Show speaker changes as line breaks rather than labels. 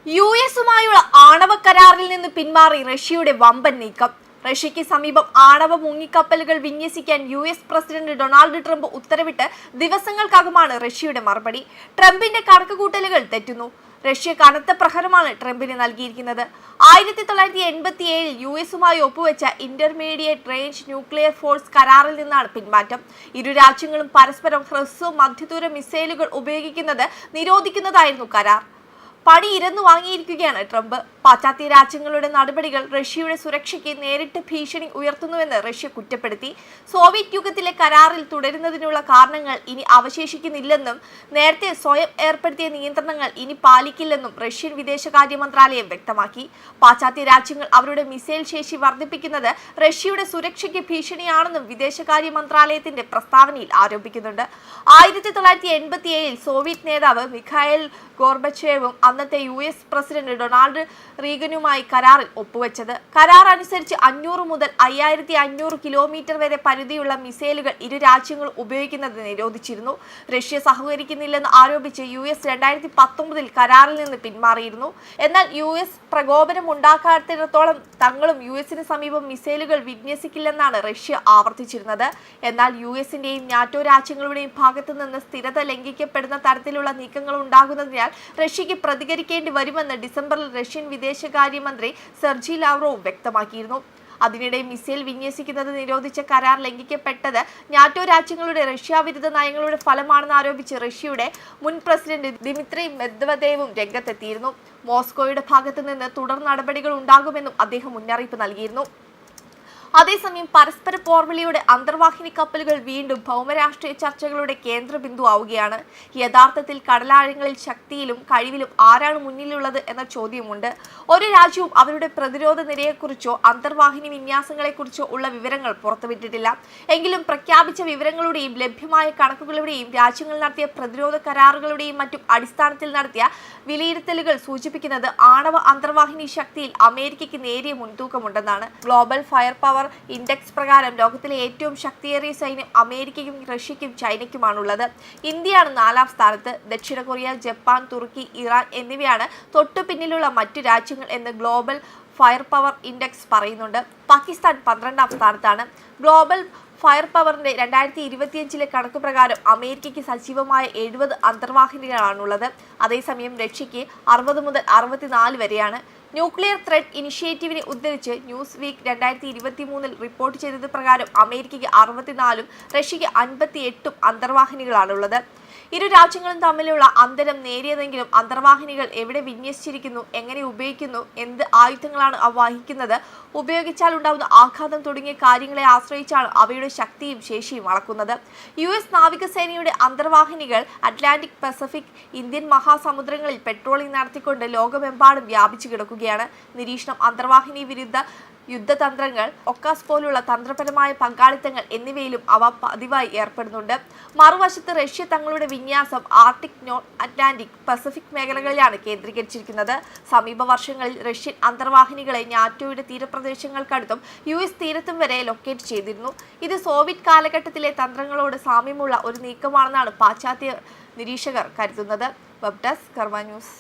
യുഎസുമായുള്ള ആണവ കരാറിൽ നിന്ന് പിന്മാറി റഷ്യയുടെ വമ്പൻ നീക്കം. റഷ്യയ്ക്ക് സമീപം ആണവ മുങ്ങിക്കപ്പലുകൾ വിന്യസിക്കാൻ യുഎസ് പ്രസിഡന്റ് ഡൊണാൾഡ് ട്രംപ് ഉത്തരവിട്ട് ദിവസങ്ങൾക്കകമാണ് റഷ്യയുടെ മറുപടി. ട്രംപിന്റെ കണക്കുകൂട്ടലുകൾ തെറ്റുന്നു. റഷ്യ കനത്ത പ്രഹരമാണ് ട്രംപിന് നൽകിയിരിക്കുന്നത്. 1987 യുഎസുമായി ഒപ്പുവെച്ച ഇന്റർമീഡിയറ്റ് റേഞ്ച് ന്യൂക്ലിയർ ഫോഴ്സ് കരാറിൽ നിന്നാണ് പിന്മാറ്റം. ഇരു രാജ്യങ്ങളും പരസ്പരം ഹ്രസ്വ മധ്യദൂര മിസൈലുകൾ ഉപയോഗിക്കുന്നത് നിരോധിക്കുന്നതായിരുന്നു കരാർ. പണി ഇരന്നു വാങ്ങിയിരിക്കുകയാണ് ട്രംപ്. പാശ്ചാത്യ രാജ്യങ്ങളുടെ നടപടികൾ റഷ്യയുടെ സുരക്ഷയ്ക്ക് നേരിട്ട് ഭീഷണി ഉയർത്തുന്നുവെന്ന് റഷ്യ കുറ്റപ്പെടുത്തി. സോവിയറ്റ് യുഗത്തിലെ കരാറിൽ തുടരുന്നതിനുള്ള കാരണങ്ങൾ ഇനി അവശേഷിക്കുന്നില്ലെന്നും നേരത്തെ സ്വയം ഏർപ്പെടുത്തിയ നിയന്ത്രണങ്ങൾ ഇനി പാലിക്കില്ലെന്നും റഷ്യൻ വിദേശകാര്യ മന്ത്രാലയം വ്യക്തമാക്കി. പാശ്ചാത്യ രാജ്യങ്ങൾ അവരുടെ മിസൈൽ ശേഷി വർദ്ധിപ്പിക്കുന്നത് റഷ്യയുടെ സുരക്ഷയ്ക്ക് ഭീഷണിയാണെന്നും വിദേശകാര്യ മന്ത്രാലയത്തിന്റെ പ്രസ്താവനയിൽ ആരോപിക്കുന്നുണ്ട്. 1987 സോവിയറ്റ് നേതാവ് മിഖായിൽ ഗോർബച്ചേവും അന്നത്തെ യുഎസ് പ്രസിഡന്റ് ഡൊണാൾഡ് റീഗനുമായി കരാറിൽ ഒപ്പുവെച്ചത്. കരാർ അനുസരിച്ച് 500 മുതൽ 5500 കിലോമീറ്റർ വരെ പരിധിയുള്ള മിസൈലുകൾ ഇരു രാജ്യങ്ങളും ഉപയോഗിക്കുന്നത് നിരോധിച്ചിരുന്നു. റഷ്യ സഹകരിക്കുന്നില്ലെന്ന് ആരോപിച്ച് യുഎസ് 2019 കരാറിൽ നിന്ന് പിന്മാറിയിരുന്നു. എന്നാൽ യുഎസ് പ്രകോപനം ഉണ്ടാക്കാത്തിടത്തോളം തങ്ങളും യുഎസിന് സമീപം മിസൈലുകൾ വിന്യസിക്കില്ലെന്നാണ് റഷ്യ ആവർത്തിച്ചിരുന്നത്. എന്നാൽ യുഎസിന്റെയും നാറ്റോ രാജ്യങ്ങളുടെയും ഭാഗത്തു നിന്ന് സ്ഥിരത ലംഘിക്കപ്പെടുന്ന തരത്തിലുള്ള നീക്കങ്ങൾ ഉണ്ടാകുന്നതിനാൽ റഷ്യയ്ക്ക് പ്രതികരിക്കേണ്ടി വരുമെന്ന് ഡിസംബറിൽ റഷ്യൻ വിദേശകാര്യമന്ത്രി സെർജി ലാവ്റോവ് വ്യക്തമാക്കിയിരുന്നു. അതിനിടെ മിസൈൽ വിന്യസിക്കുന്നത് നിരോധിച്ച കരാർ ലംഘിക്കപ്പെട്ടത് നാറ്റോ രാജ്യങ്ങളുടെ റഷ്യാവിരുദ്ധ നയങ്ങളുടെ ഫലമാണെന്ന് ആരോപിച്ച് റഷ്യയുടെ മുൻ പ്രസിഡന്റ് ദിമിത്രി മെദ്വദേവും രംഗത്തെത്തിയിരുന്നു. മോസ്കോയുടെ ഭാഗത്തു നിന്ന് തുടർ നടപടികൾ ഉണ്ടാകുമെന്നും അദ്ദേഹം മുന്നറിയിപ്പ് നൽകിയിരുന്നു. അതേസമയം പരസ്പര പോർവിളിയുടെ അന്തർവാഹിനി കപ്പലുകൾ വീണ്ടും ഭൗമരാഷ്ട്രീയ ചർച്ചകളുടെ കേന്ദ്ര ബിന്ദു ആവുകയാണ്. യഥാർത്ഥത്തിൽ കടലാഴങ്ങളിൽ ശക്തിയിലും കഴിവിലും ആരാണ് മുന്നിലുള്ളത് എന്ന ചോദ്യമുണ്ട്. ഒരു രാജ്യവും അവരുടെ പ്രതിരോധ നിരയെക്കുറിച്ചോ അന്തർവാഹിനി വിന്യാസങ്ങളെക്കുറിച്ചോ ഉള്ള വിവരങ്ങൾ പുറത്തുവിട്ടിട്ടില്ല. എങ്കിലും പ്രഖ്യാപിച്ച വിവരങ്ങളുടെയും ലഭ്യമായ കണക്കുകളുടെയും രാജ്യങ്ങൾ നടത്തിയ പ്രതിരോധ കരാറുകളുടെയും മറ്റും അടിസ്ഥാനത്തിൽ നടത്തിയ വിലയിരുത്തലുകൾ സൂചിപ്പിക്കുന്നത് ആണവ അന്തർവാഹിനി ശക്തിയിൽ അമേരിക്കയ്ക്ക് നേരിയ മുൻതൂക്കമുണ്ടെന്നാണ്. ഗ്ലോബൽ ഫയർ പവർ ഇൻഡെക്സ് പ്രകാരം ലോകത്തിലെ ഏറ്റവും ശക്തിയേറിയ സൈന്യം അമേരിക്കയ്ക്കും റഷ്യയ്ക്കും ചൈനയ്ക്കുമാണുള്ളത്. ഇന്ത്യയാണ് 4ാം സ്ഥാനത്ത്. ദക്ഷിണ കൊറിയ, ജപ്പാൻ, തുർക്കി, ഇറാൻ എന്നിവയാണ് തൊട്ടു പിന്നിലുള്ള മറ്റു രാജ്യങ്ങൾ എന്ന് ഗ്ലോബൽ ഫയർ പവർ ഇൻഡെക്സ് പറയുന്നുണ്ട്. പാകിസ്ഥാൻ 12ാം സ്ഥാനത്താണ്. ഗ്ലോബൽ ഫയർ പവറിന്റെ 2025 കണക്ക് പ്രകാരം അമേരിക്കയ്ക്ക് സജീവമായ 70 അന്തർവാഹിനികളാണുള്ളത്. അതേസമയം റഷ്യയ്ക്ക് 60 മുതൽ 64 വരെയാണ്. ന്യൂക്ലിയർ ത്രെഡ് ഇനിഷ്യേറ്റീവിനെ ഉദ്ധരിച്ച് ന്യൂസ് വീക്ക് 2023 റിപ്പോർട്ട് ചെയ്തത് പ്രകാരം അമേരിക്കയ്ക്ക് 64ഉം റഷ്യയ്ക്ക് 58ഉം അന്തർവാഹിനികളാണുള്ളത്. ഇരു രാജ്യങ്ങളും തമ്മിലുള്ള അന്തരം നേരിയതെങ്കിലും അന്തർവാഹിനികൾ എവിടെ വിന്യസിച്ചിരിക്കുന്നു, എങ്ങനെ ഉപയോഗിക്കുന്നു, എന്ത് ആയുധങ്ങളാണ് അവ വഹിക്കുന്നത്, ഉപയോഗിച്ചാൽ ഉണ്ടാകുന്ന ആഘാതം തുടങ്ങിയ കാര്യങ്ങളെ ആശ്രയിച്ചാണ് അവയുടെ ശക്തിയും ശേഷിയും അളക്കുന്നത്. യുഎസ് നാവികസേനയുടെ അന്തർവാഹിനികൾ അറ്റ്ലാന്റിക്, പസഫിക്, ഇന്ത്യൻ മഹാസമുദ്രങ്ങളിൽ പെട്രോളിംഗ് നടത്തിക്കൊണ്ട് ലോകമെമ്പാടും വ്യാപിച്ചു കിടക്കുകയാണ്. നിരീക്ഷണം, അന്തർവാഹിനി വിരുദ്ധ യുദ്ധതന്ത്രങ്ങൾ, ഒക്കാസ് പോലുള്ള തന്ത്രപരമായ പങ്കാളിത്തങ്ങൾ എന്നിവയിലും അവ പതിവായി ഏർപ്പെടുന്നുണ്ട്. മറുവശത്ത് റഷ്യ തങ്ങളുടെ വിന്യാസം ആർട്ടിക്, നോർത്ത് അറ്റ്ലാന്റിക്, പസഫിക് മേഖലകളിലാണ് കേന്ദ്രീകരിച്ചിരിക്കുന്നത്. സമീപ വർഷങ്ങളിൽ റഷ്യൻ അന്തർവാഹിനികളെ നാറ്റോയുടെ തീരപ്രദേശങ്ങൾക്കടുത്തും യുഎസ് തീരത്തും വരെ ലൊക്കേറ്റ് ചെയ്തിരുന്നു. ഇത് സോവിയറ്റ് കാലഘട്ടത്തിലെ തന്ത്രങ്ങളോട് സാമ്യമുള്ള ഒരു നീക്കമാണെന്നാണ് പാശ്ചാത്യ നിരീക്ഷകർ കരുതുന്നത്. വെബ് ഡെസ്ക് കർമ്മ ന്യൂസ്.